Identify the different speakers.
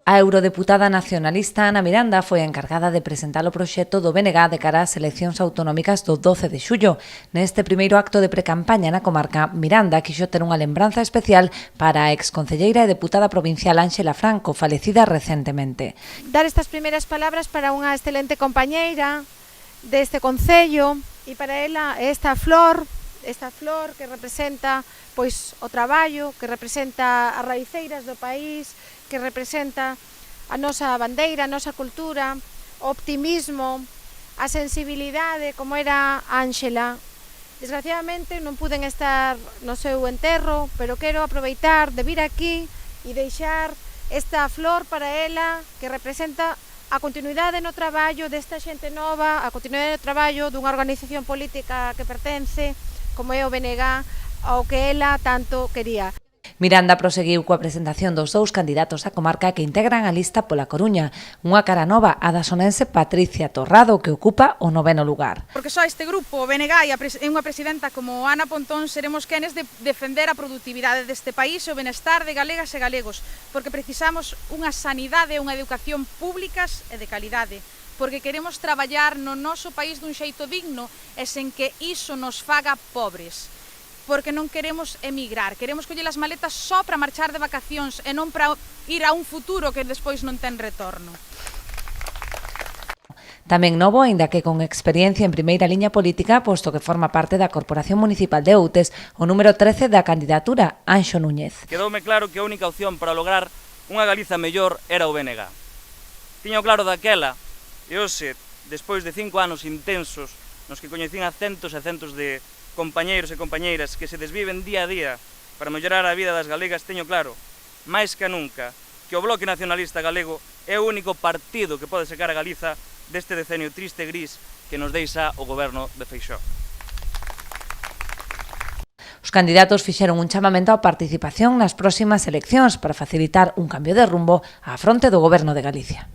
Speaker 1: A eurodeputada nacionalista Ana Miranda foi a encargada de presentar o proxecto do BNG de cara ás eleccións autonómicas do 12 de xullo. Neste primeiro acto de precampaña na comarca, Miranda quixo ter unha lembranza especial para a exconcelleira e deputada provincial Ánxela Franco, falecida recentemente.
Speaker 2: Dar estas primeiras palabras para unha excelente compañeira deste concello e para ela esta flor que representa pois o traballo, que representa as raiceiras do país, que representa a nosa bandeira, a nosa cultura, o optimismo, a sensibilidade, como era Ánxela. Desgraciadamente non puden estar no seu enterro, pero quero aproveitar de vir aquí e deixar esta flor para ela, que representa a continuidade no traballo desta xente nova, a continuidade no traballo dunha organización política que pertence, como é o BNG, ao que ela tanto quería.
Speaker 1: Miranda proseguiu coa presentación dos dous candidatos á comarca que integran a lista pola Coruña, unha cara nova, a da sonense Patricia Torrado, que ocupa o 9º lugar.
Speaker 3: Porque só este grupo, o BNG e unha presidenta como Ana Pontón seremos quenes de defender a produtividade deste país e o benestar de galegas e galegos, porque precisamos unha sanidade e unha educación públicas e de calidade, porque queremos traballar no noso país dun xeito digno e sen que iso nos faga pobres. Porque non queremos emigrar, queremos coller as maletas só para marchar de vacacións e non para ir a un futuro que despois non ten retorno.
Speaker 1: Tamén novo, aínda que con experiencia en primeira liña política, posto que forma parte da Corporación Municipal de Outes, o número 13 da candidatura, Anxo Núñez.
Speaker 4: Quedoume claro que a única opción para lograr unha Galiza mellor era o BNG. Tiño claro daquela, e hoxe, despois de 5 anos intensos, nos que coñecín a centos e centos de compañeiros e compañeiras que se desviven día a día para mellorar a vida das galegas, teño claro, máis que nunca, que o Bloque Nacionalista Galego é o único partido que pode sacar a Galiza deste decenio triste e gris que nos deixa o goberno de Feixóo.
Speaker 1: Os candidatos fixeron un chamamento á participación nas próximas eleccións para facilitar un cambio de rumbo á fronte do goberno de Galicia.